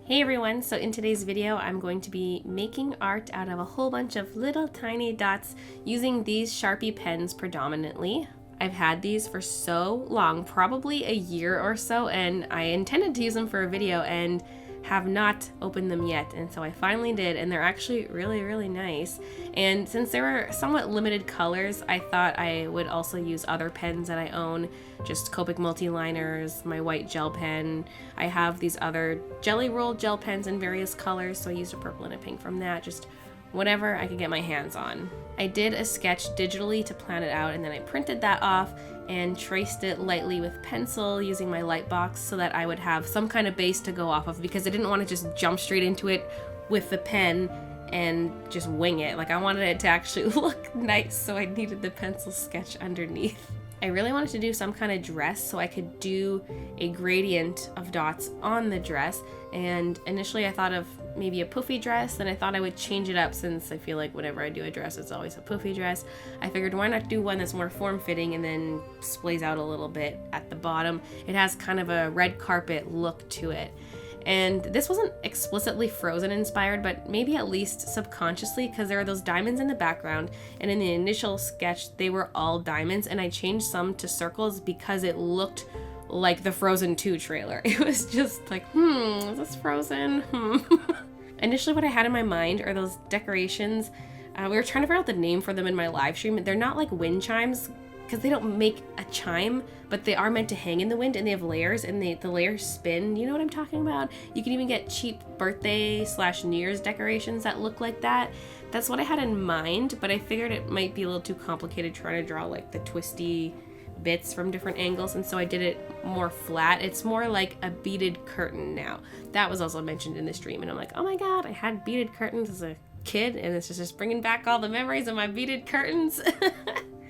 Hey everyone, so in today's video I'm going to be making art out of a whole bunch of little tiny dots using these Sharpie pens predominantly. I've had these for so long, probably a year or so, and I intended to use them for a video and have not opened them yet, and so I finally did, and they're actually really nice. And since they were somewhat limited colors, I thought I would also use other pens that I own, just Copic multi-liners, my white gel pen. I have these other jelly rolled gel pens in various colors, so I used a purple and a pink from that, just whatever I could get my hands on. I did a sketch digitally to plan it out, and then I printed that off and traced it lightly with pencil using my light box so that I would have some kind of base to go off of, because I didn't want to just jump straight into it with the pen and just wing it. Like, I wanted it to actually look nice, so I needed the pencil sketch underneath. I really wanted to do some kind of dress so I could do a gradient of dots on the dress, and initially I thought of maybe a poofy dress, and I thought I would change it up since I feel like whenever I do a dress it's always a poofy dress. I figured why not do one that's more form-fitting and then splays out a little bit at the bottom. It has kind of a red carpet look to it. And this wasn't explicitly Frozen inspired, but maybe at least subconsciously, because there are those diamonds in the background, and in the initial sketch they were all diamonds, and I changed some to circles because it looked like the Frozen 2 trailer. It was just like, is this Frozen? Initially what I had in my mind are those decorations. We were trying to figure out the name for them in my live stream. They're not like wind chimes, because they don't make a chime, but they are meant to hang in the wind, and they have layers, and the layers spin. You know what I'm talking about? You can even get cheap birthday / New Year's decorations that look like that. That's what I had in mind, but I figured it might be a little too complicated trying to draw like the twisty bits from different angles, and so I did it more flat. It's more like a beaded curtain now. That was also mentioned in the stream, and I'm like, oh my god, I had beaded curtains as a kid, and it's just bringing back all the memories of my beaded curtains.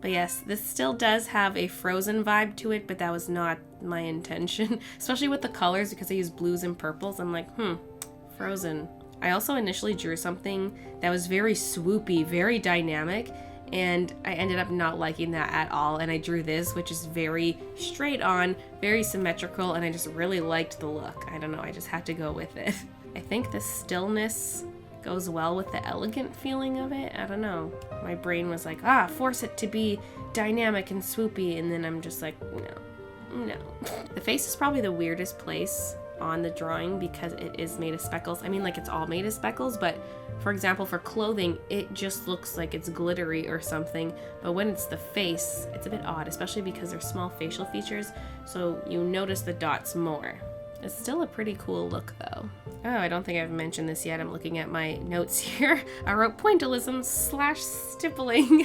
But yes, this still does have a Frozen vibe to it, but that was not my intention, especially with the colors, because I use blues and purples. I'm like, Frozen. I also initially drew something that was very swoopy, very dynamic, and I ended up not liking that at all, and I drew this, which is very straight on, very symmetrical, and I just really liked the look. I don't know, I just had to go with it. I think the stillness goes well with the elegant feeling of it. I don't know. My brain was like, force it to be dynamic and swoopy, and then I'm just like, no. The face is probably the weirdest place on the drawing because it is made of speckles. I mean, like, it's all made of speckles, but for example, for clothing, it just looks like it's glittery or something, but when it's the face, it's a bit odd, especially because they're small facial features, so you notice the dots more. It's still a pretty cool look though. Oh, I don't think I've mentioned this yet. I'm looking at my notes here. I wrote pointillism / stippling.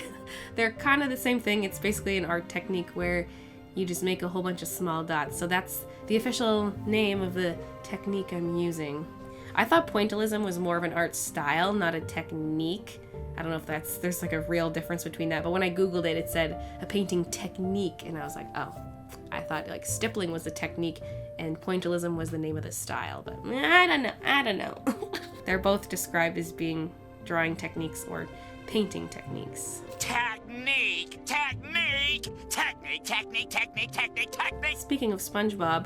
They're kind of the same thing. It's basically an art technique where you just make a whole bunch of small dots. So that's the official name of the technique I'm using. I thought pointillism was more of an art style, not a technique. I don't know if there's like a real difference between that, but when I Googled it, it said a painting technique, and I was like, oh. I thought like stippling was the technique and pointillism was the name of the style, but I don't know. They're both described as being drawing techniques or painting techniques. Technique. Speaking of SpongeBob,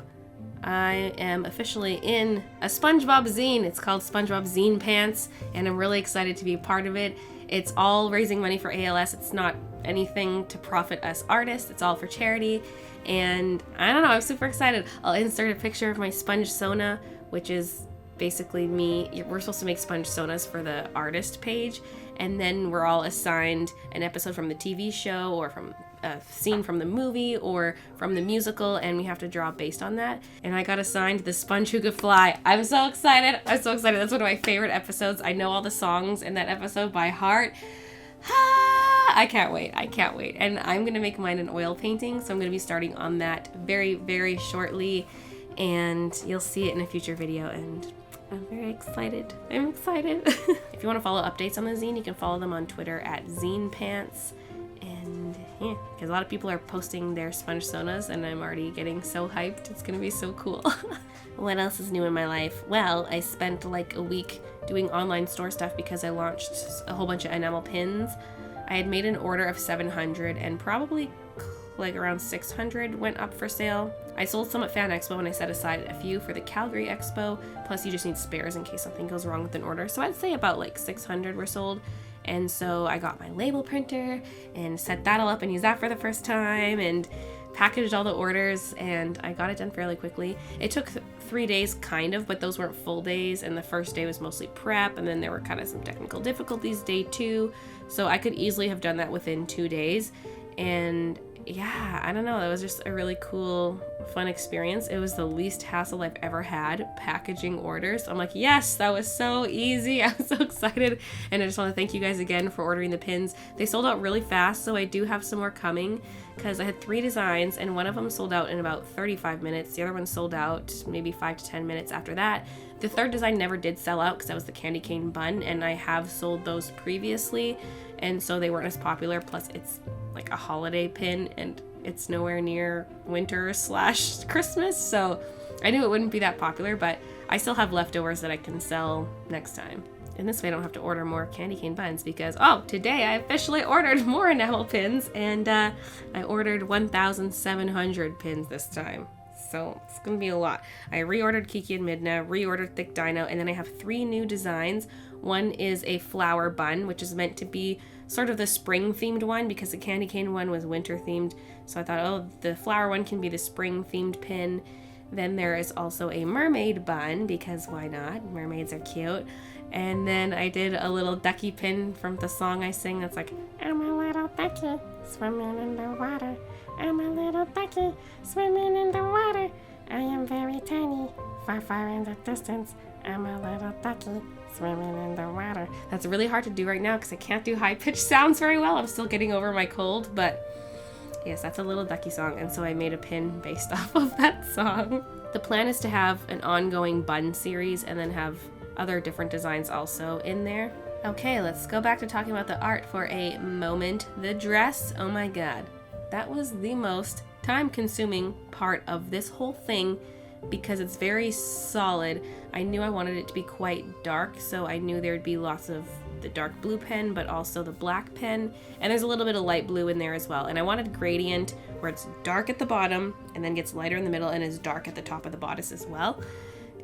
I am officially in a SpongeBob Zine. It's called SpongeBob Zine Pants, and I'm really excited to be a part of it. It's all raising money for ALS. It's not anything to profit us artists. It's all for charity. And I don't know, I'm super excited. I'll insert a picture of my sponge sona, which is basically me. We're supposed to make sponge sonas for the artist page, and then we're all assigned an episode from the TV show or from a scene from the movie or from the musical, and we have to draw based on that. And I got assigned the Sponge Who Could Fly. I'm so excited. That's one of my favorite episodes. I know all the songs in that episode by heart. I can't wait. And I'm going to make mine an oil painting, so I'm going to be starting on that very shortly, and you'll see it in a future video, and I'm very excited. If you want to follow updates on the zine, you can follow them on Twitter at ZinePants. And yeah, because a lot of people are posting their sponge sonas, and I'm already getting so hyped. It's gonna be so cool. What else is new in my life? Well, I spent like a week doing online store stuff because I launched a whole bunch of enamel pins. I had made an order of 700 and probably like around 600 went up for sale. I sold some at Fan Expo and I set aside a few for the Calgary Expo, plus you just need spares in case something goes wrong with an order. So I'd say about like 600 were sold. And so I got my label printer and set that all up and used that for the first time and packaged all the orders, and I got it done fairly quickly. It took 3 days kind of, but those weren't full days, and the first day was mostly prep, and then there were kind of some technical difficulties day 2, so I could easily have done that within 2 days. And yeah, I don't know, that was just a really cool, fun experience. It was the least hassle I've ever had packaging orders. I'm like, yes, that was so easy. I'm so excited. And I just want to thank you guys again for ordering the pins. They sold out really fast, so I do have some more coming because I had 3 designs and one of them sold out in about 35 minutes. The other one sold out maybe 5 to 10 minutes after that. The third design never did sell out because that was the candy cane bun, and I have sold those previously, and so they weren't as popular. Plus it's like a holiday pin and it's nowhere near winter / Christmas, so I knew it wouldn't be that popular, but I still have leftovers that I can sell next time. And this way I don't have to order more candy cane buns because, oh, today I officially ordered more enamel pins, and I ordered 1,700 pins this time. So it's gonna be a lot. I reordered Kiki and Midna, reordered Thick Dino, and then I have 3 new designs. One is a flower bun, which is meant to be sort of the spring themed one because the candy cane one was winter themed. So I thought, oh, the flower one can be the spring themed pin. Then there is also a mermaid bun because why not? Mermaids are cute. And then I did a little ducky pin from the song I sing that's like, I'm a little ducky swimming in the water. I'm a little ducky swimming in the water. I am very tiny, far, far in the distance. I'm a little ducky swimming in the water. That's really hard to do right now because I can't do high-pitched sounds very well. I'm still getting over my cold, but yes, that's a little ducky song, and so I made a pin based off of that song. The plan is to have an ongoing bun series and then have other different designs also in there. Okay, let's go back to talking about the art for a moment. The dress, oh my god. That was the most time-consuming part of this whole thing because it's very solid. I knew I wanted it to be quite dark, so I knew there would be lots of the dark blue pen, but also the black pen, and there's a little bit of light blue in there as well. And I wanted gradient where it's dark at the bottom and then gets lighter in the middle and is dark at the top of the bodice as well.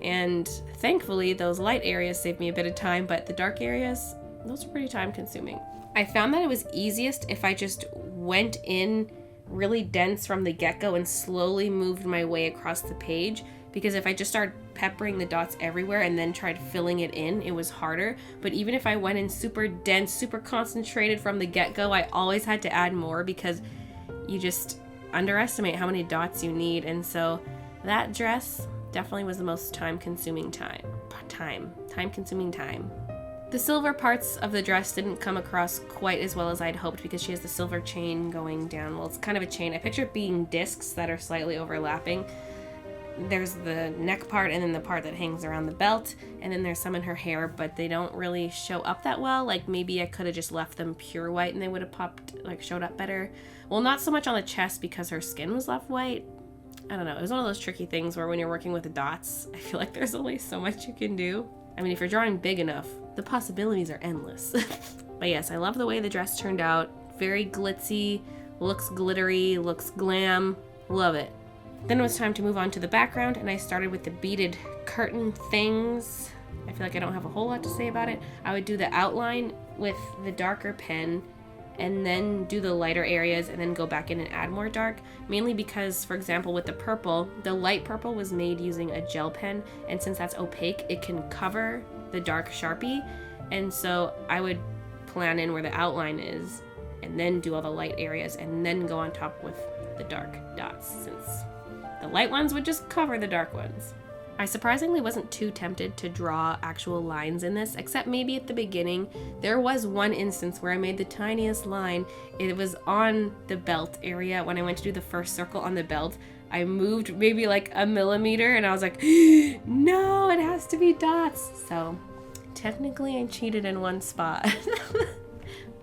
And thankfully those light areas saved me a bit of time, but the dark areas, those are pretty time consuming. I found that it was easiest if I just went in really dense from the get-go and slowly moved my way across the page, because if I just started peppering the dots everywhere and then tried filling it in, it was harder. But even if I went in super dense, super concentrated from the get-go, I always had to add more because you just underestimate how many dots you need. And so that dress definitely was the most time-consuming time. The silver parts of the dress didn't come across quite as well as I'd hoped because she has the silver chain going down. Well, it's kind of a chain. I picture it being discs that are slightly overlapping. There's the neck part and then the part that hangs around the belt, and then there's some in her hair, but they don't really show up that well. Like maybe I could have just left them pure white and they would have popped, like showed up better. Well, not so much on the chest because her skin was left white. I don't know. It was one of those tricky things where when you're working with the dots, I feel like there's only so much you can do. I mean, if you're drawing big enough, the possibilities are endless. But yes, I love the way the dress turned out. Very glitzy, looks glittery, looks glam. Love it. Then it was time to move on to the background, and I started with the beaded curtain things. I feel like I don't have a whole lot to say about it. I would do the outline with the darker pen and then do the lighter areas and then go back in and add more dark, mainly because, for example, with the purple, the light purple was made using a gel pen, and since that's opaque, it can cover the dark Sharpie, and so I would plan in where the outline is and then do all the light areas and then go on top with the dark dots, since the light ones would just cover the dark ones. I surprisingly wasn't too tempted to draw actual lines in this, except maybe at the beginning. There was one instance where I made the tiniest line. It was on the belt area. When I went to do the first circle on the belt, I moved maybe like a millimeter and I was like, no, it has to be dots. So technically I cheated in one spot,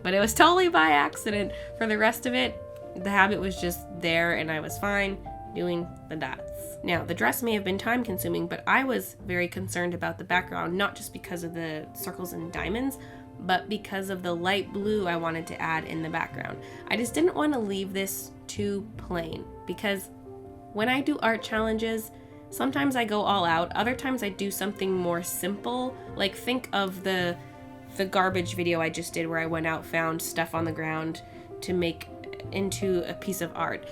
but it was totally by accident. For the rest of it, the habit was just there and I was fine doing the dots. Now, the dress may have been time consuming, but I was very concerned about the background, not just because of the circles and diamonds, but because of the light blue I wanted to add in the background. I just didn't want to leave this too plain, because when I do art challenges, sometimes I go all out, other times I do something more simple. Like think of the garbage video I just did where I went out, found stuff on the ground to make into a piece of art.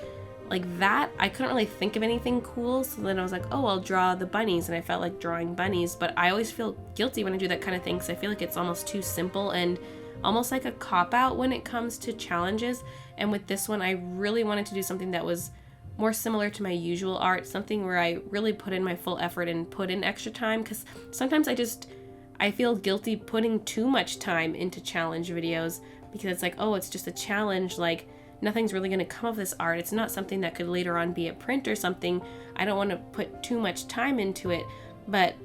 Like that, I couldn't really think of anything cool, so then I was like, oh, I'll draw the bunnies, and I felt like drawing bunnies, but I always feel guilty when I do that kind of thing, because I feel like it's almost too simple and almost like a cop-out when it comes to challenges. And with this one, I really wanted to do something that was more similar to my usual art, something where I really put in my full effort and put in extra time, because sometimes I feel guilty putting too much time into challenge videos, because it's like, oh, it's just a challenge, like nothing's really going to come of this art. It's not something that could later on be a print or something. I don't want to put too much time into it, but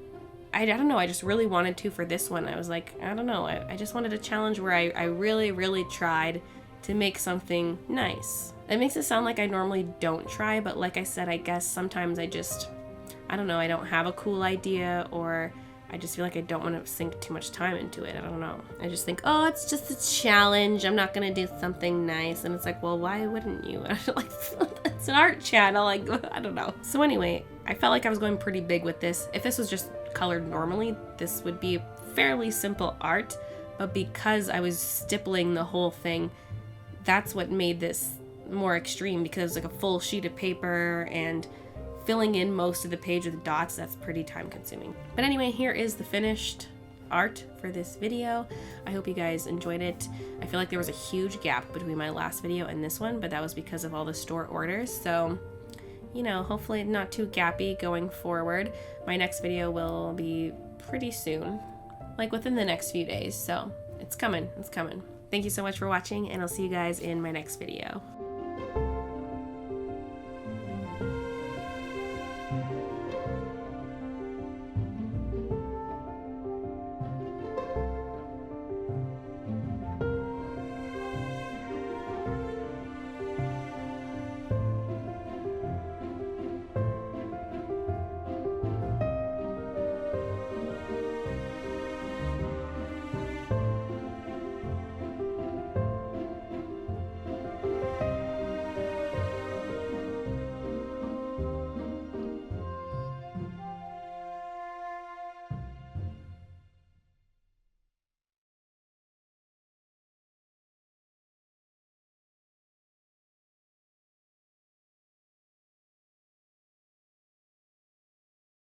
I don't know, I just really wanted to for this one. I was like, I don't know, I just wanted a challenge where I really, really tried to make something nice. It makes it sound like I normally don't try, but like I said, I guess sometimes I don't know, I don't have a cool idea, or I just feel like I don't want to sink too much time into it. I don't know. I just think, oh, it's just a challenge. I'm not going to do something nice. And it's like, well, why wouldn't you? Like, it's an art channel. Like, I don't know. So anyway, I felt like I was going pretty big with this. If this was just colored normally, this would be fairly simple art. But because I was stippling the whole thing, that's what made this more extreme, because it was like a full sheet of paper and filling in most of the page with dots. That's pretty time consuming. But anyway, here is the finished art for this video. I hope you guys enjoyed it. I feel like there was a huge gap between my last video and this one, but that was because of all the store orders. So, you know, hopefully not too gappy going forward. My next video will be pretty soon, like within the next few days. So it's coming, it's coming. Thank you so much for watching, and I'll see you guys in my next video.